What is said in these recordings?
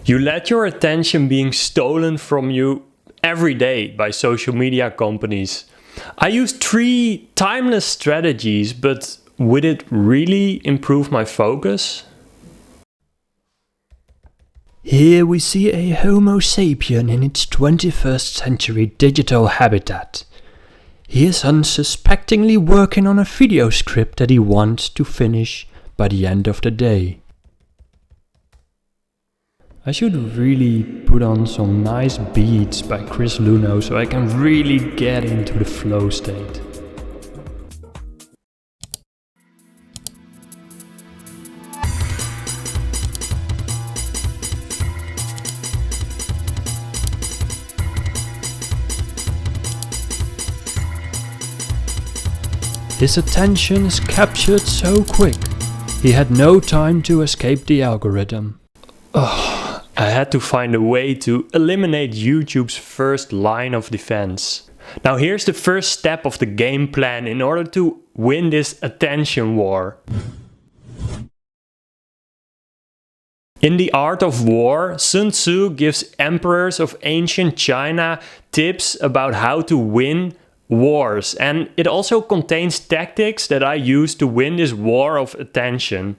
You let your attention being stolen from you every day by social media companies. I used 3 timeless strategies, but would it really improve my focus? Here we see a Homo sapien in its 21st century digital habitat. He is unsuspectingly working on a video script that he wants to finish by the end of the day. I should really put on some nice beats by Chris Luno so I can really get into the flow state. His attention is captured so quick, he had no time to escape the algorithm. I had to find a way to eliminate YouTube's first line of defense. Now here's the first step of the game plan in order to win this attention war. In The Art of War, Sun Tzu gives emperors of ancient China tips about how to win wars, and it also contains tactics that I use to win this war of attention.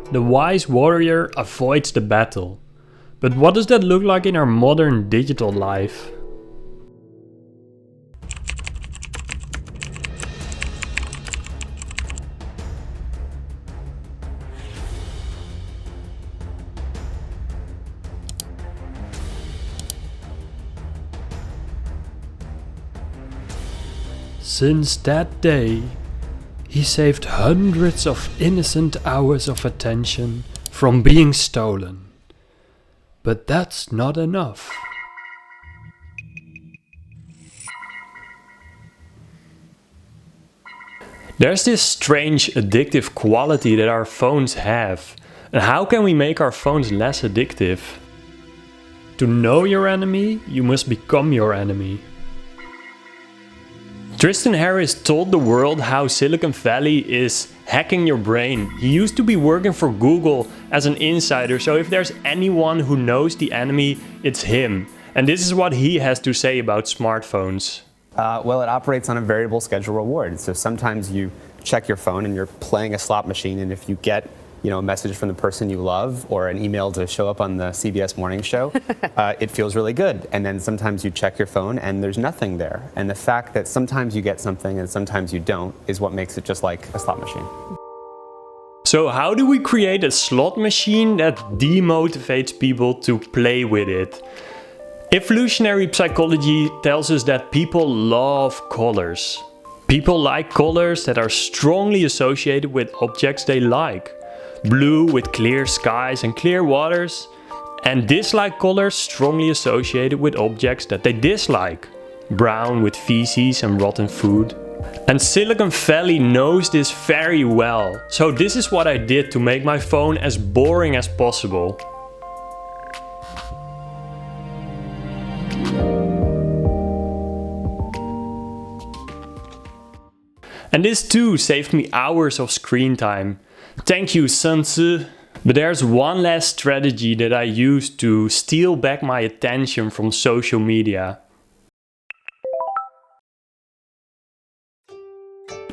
The wise warrior avoids the battle. But what does that look like in our modern digital life? Since that day, he saved hundreds of innocent hours of attention from being stolen. But that's not enough. There's this strange addictive quality that our phones have. And how can we make our phones less addictive? To know your enemy, you must become your enemy. Tristan Harris told the world how Silicon Valley is hacking your brain. He used to be working for Google as an insider, so if there's anyone who knows the enemy, it's him. And this is what he has to say about smartphones. Well, it operates on a variable schedule reward. So sometimes you check your phone and you're playing a slot machine, and if you get a message from the person you love or an email to show up on the CBS morning show, it feels really good. And then sometimes you check your phone and there's nothing there. And the fact that sometimes you get something and sometimes you don't is what makes it just like a slot machine. So how do we create a slot machine that demotivates people to play with it? Evolutionary psychology tells us that people love colors. People like colors that are strongly associated with objects they like. Blue with clear skies and clear waters, and dislike colors strongly associated with objects that they dislike. Brown with feces and rotten food. And Silicon Valley knows this very well, so this is what I did to make my phone as boring as possible. And this too saved me hours of screen time. Thank you, Sun Tzu. But there's one last strategy that I use to steal back my attention from social media.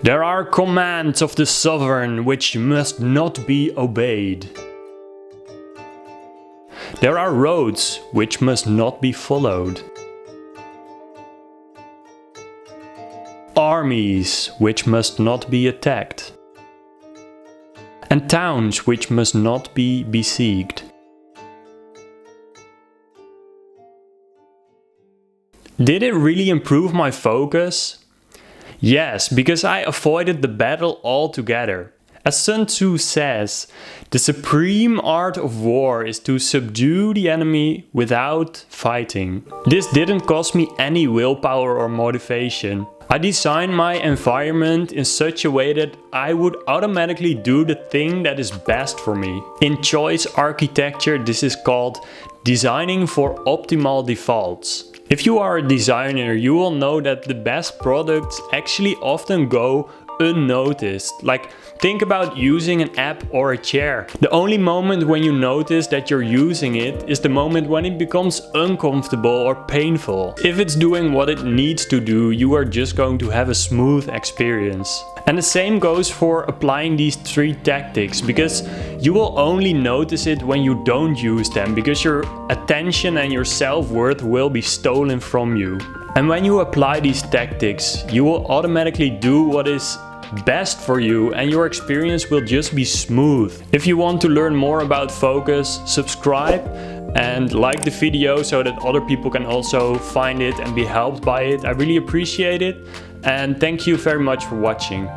There are commands of the sovereign which must not be obeyed. There are roads which must not be followed. Armies which must not be attacked. And towns which must not be besieged. Did it really improve my focus? Yes, because I avoided the battle altogether. As Sun Tzu says, the supreme art of war is to subdue the enemy without fighting. This didn't cost me any willpower or motivation. I designed my environment in such a way that I would automatically do the thing that is best for me. In choice architecture, this is called designing for optimal defaults. If you are a designer, you will know that the best products actually often go unnoticed. Like, think about using an app or a chair. The only moment when you notice that you're using it is the moment when it becomes uncomfortable or painful. If it's doing what it needs to do, you are just going to have a smooth experience. And the same goes for applying these 3 tactics, because you will only notice it when you don't use them, because your attention and your self-worth will be stolen from you. And when you apply these tactics, you will automatically do what is best for you and your experience will just be smooth. If you want to learn more about focus, subscribe and like the video so that other people can also find it and be helped by it. I really appreciate it, and thank you very much for watching.